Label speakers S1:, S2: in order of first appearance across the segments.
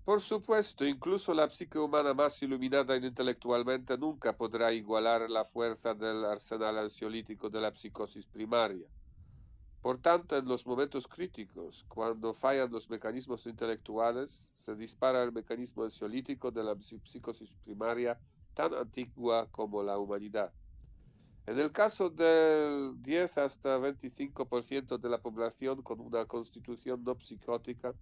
S1: Por supuesto, incluso la psique humana más iluminada intelectualmente nunca podrá igualar la fuerza del arsenal ansiolítico de la psicosis primaria. Por tanto, en los momentos críticos, cuando fallan los mecanismos intelectuales, se dispara el mecanismo ansiolítico de la psicosis primaria tan antigua como la humanidad. En el caso del 10 hasta 25% de la población con una constitución no psicótica,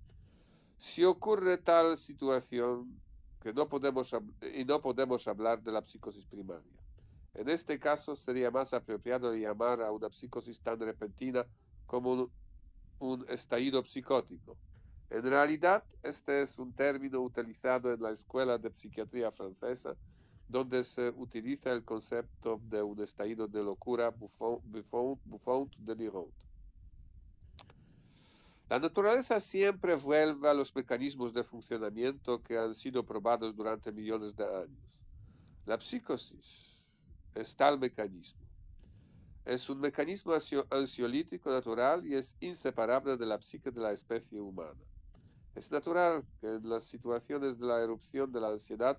S1: si ocurre tal situación que no podemos hablar de la psicosis primaria. En este caso sería más apropiado llamar a una psicosis tan repentina como un estallido psicótico. En realidad, este es un término utilizado en la Escuela de Psiquiatría francesa, donde se utiliza el concepto de un estallido de locura bouffant delirante. La naturaleza siempre vuelve a los mecanismos de funcionamiento que han sido probados durante millones de años. La psicosis es tal mecanismo. Es un mecanismo ansiolítico natural y es inseparable de la psique de la especie humana. Es natural que en las situaciones de la erupción de la ansiedad,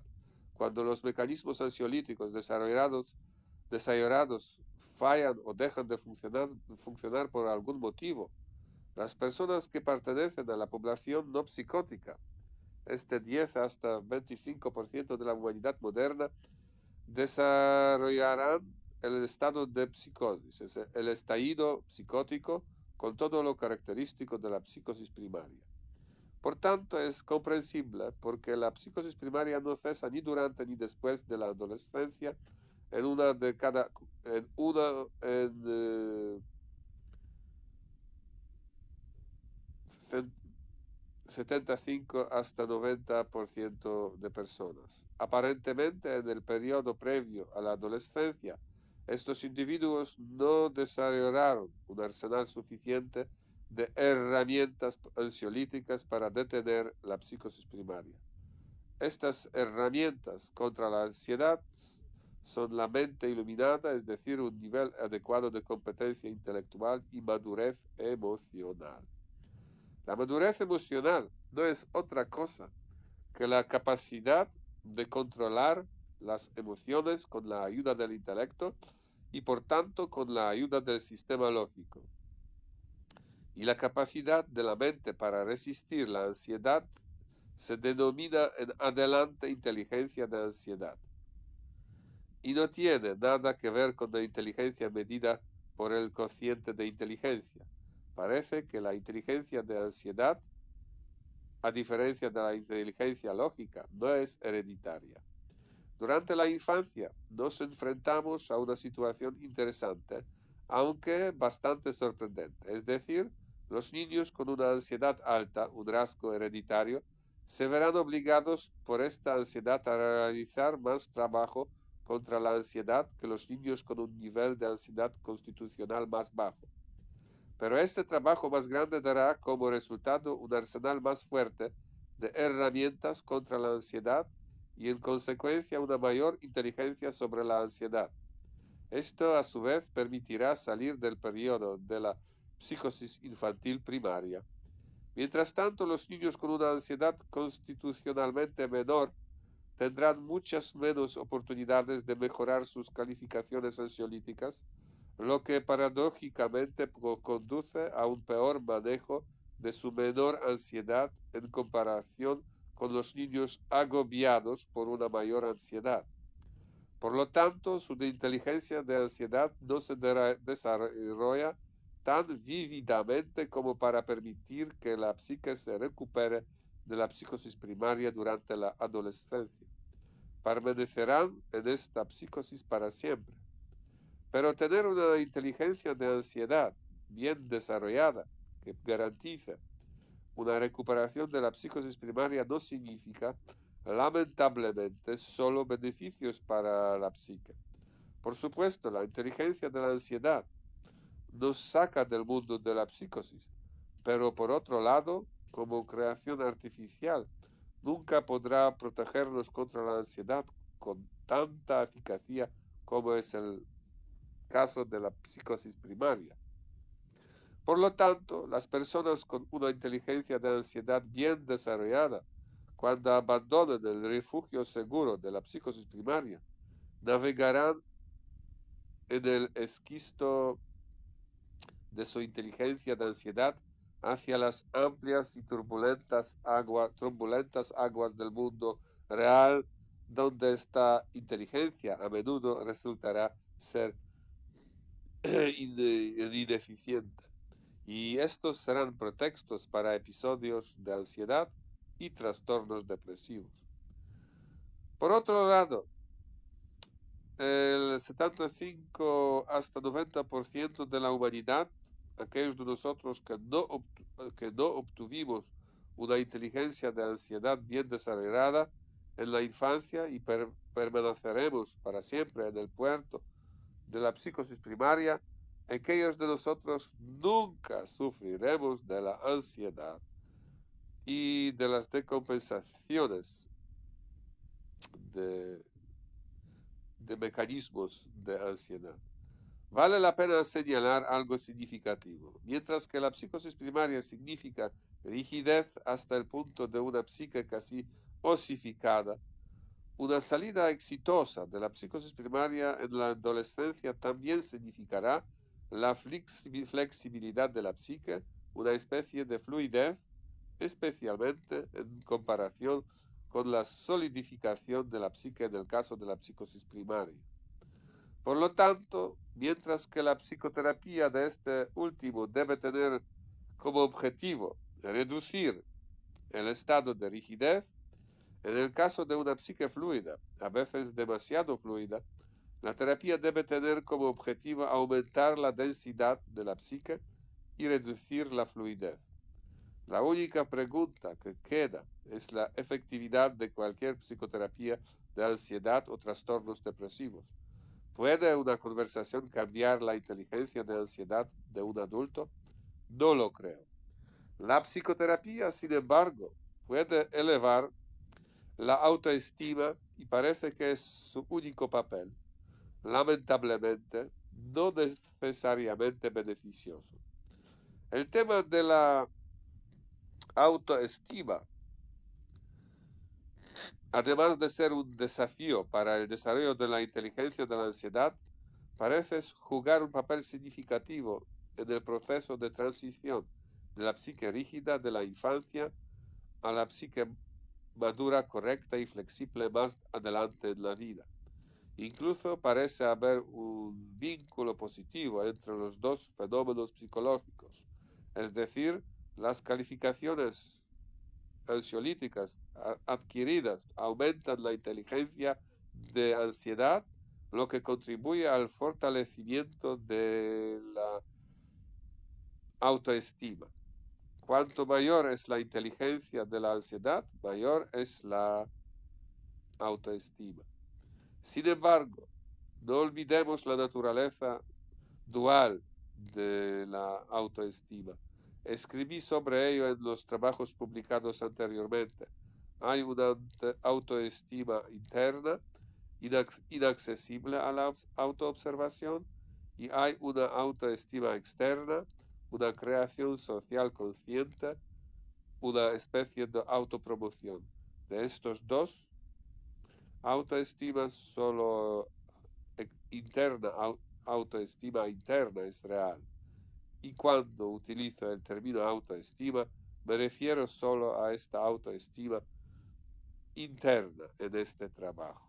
S1: cuando los mecanismos ansiolíticos desarrollados fallan o dejan de funcionar por algún motivo, las personas que pertenecen a la población no psicótica, este 10 hasta 25% de la humanidad moderna, desarrollarán el estado de psicosis, el estallido psicótico con todo lo característico de la psicosis primaria. Por tanto, es comprensible porque la psicosis primaria no cesa ni durante ni después de la adolescencia en una de cada en una en 75 hasta 90% de personas. Aparentemente, en el periodo previo a la adolescencia, estos individuos no desarrollaron un arsenal suficiente de herramientas ansiolíticas para detener la psicosis primaria. Estas herramientas contra la ansiedad son la mente iluminada, es decir, un nivel adecuado de competencia intelectual y madurez emocional. La madurez emocional no es otra cosa que la capacidad de controlar las emociones con la ayuda del intelecto y por tanto con la ayuda del sistema lógico. Y la capacidad de la mente para resistir la ansiedad se denomina en adelante inteligencia de ansiedad. Y no tiene nada que ver con la inteligencia medida por el cociente de inteligencia. Parece que la inteligencia de ansiedad, a diferencia de la inteligencia lógica, no es hereditaria. Durante la infancia nos enfrentamos a una situación interesante, aunque bastante sorprendente. Es decir, los niños con una ansiedad alta, un rasgo hereditario, se verán obligados por esta ansiedad a realizar más trabajo contra la ansiedad que los niños con un nivel de ansiedad constitucional más bajo. Pero este trabajo más grande dará como resultado un arsenal más fuerte de herramientas contra la ansiedad y en consecuencia una mayor inteligencia sobre la ansiedad. Esto a su vez permitirá salir del periodo de la psicosis infantil primaria. Mientras tanto, los niños con una ansiedad constitucionalmente menor tendrán muchas menos oportunidades de mejorar sus calificaciones ansiolíticas, lo que paradójicamente conduce a un peor manejo de su menor ansiedad en comparación con los niños agobiados por una mayor ansiedad. Por lo tanto, su inteligencia de ansiedad no se desarrolla tan vívidamente como para permitir que la psique se recupere de la psicosis primaria durante la adolescencia. Permanecerán en esta psicosis para siempre. Pero tener una inteligencia de ansiedad bien desarrollada que garantice una recuperación de la psicosis primaria no significa, lamentablemente, solo beneficios para la psique. Por supuesto, la inteligencia de la ansiedad nos saca del mundo de la psicosis, pero por otro lado, como creación artificial, nunca podrá protegernos contra la ansiedad con tanta eficacia como es el caso de la psicosis primaria. Por lo tanto, las personas con una inteligencia de ansiedad bien desarrollada cuando abandonen el refugio seguro de la psicosis primaria, navegarán en el esquisto de su inteligencia de ansiedad hacia las amplias y turbulentas aguas del mundo real, donde esta inteligencia a menudo resultará ser ineficiente. Y estos serán pretextos para episodios de ansiedad y trastornos depresivos. Por otro lado, el 75 hasta 90% de la humanidad, aquellos de nosotros que no obtuvimos una inteligencia de ansiedad bien desarrollada en la infancia y permaneceremos para siempre en el puerto de la psicosis primaria, aquellos de nosotros nunca sufriremos de la ansiedad y de las decompensaciones de mecanismos de ansiedad. Vale la pena señalar algo significativo. Mientras que la psicosis primaria significa rigidez hasta el punto de una psique casi osificada, una salida exitosa de la psicosis primaria en la adolescencia también significará la flexibilidad de la psique, una especie de fluidez, especialmente en comparación con la solidificación de la psique en el caso de la psicosis primaria. Por lo tanto, mientras que la psicoterapia de este último debe tener como objetivo reducir el estado de rigidez, en el caso de una psique fluida, a veces demasiado fluida, la terapia debe tener como objetivo aumentar la densidad de la psique y reducir la fluidez. La única pregunta que queda es la efectividad de cualquier psicoterapia de ansiedad o trastornos depresivos. ¿Puede una conversación cambiar la inteligencia de ansiedad de un adulto? No lo creo. La psicoterapia, sin embargo, puede elevar la autoestima y parece que es su único papel. Lamentablemente, no necesariamente beneficioso. El tema de la autoestima, además de ser un desafío para el desarrollo de la inteligencia de la ansiedad, parece jugar un papel significativo en el proceso de transición de la psique rígida de la infancia a la psique madura, correcta y flexible más adelante en la vida. Incluso parece haber un vínculo positivo entre los dos fenómenos psicológicos, es decir, las calificaciones ansiolíticas adquiridas aumentan la inteligencia de ansiedad, lo que contribuye al fortalecimiento de la autoestima. Cuanto mayor es la inteligencia de la ansiedad, mayor es la autoestima. Sin embargo, no olvidemos la naturaleza dual de la autoestima. Escribí sobre ello en los trabajos publicados anteriormente. Hay una autoestima interna inaccesible a la autoobservación y hay una autoestima externa, una creación social consciente, una especie de autopromoción. De estos dos, autoestima solo interna, autoestima interna es real. Y cuando utilizo el término autoestima, me refiero solo a esta autoestima interna en este trabajo.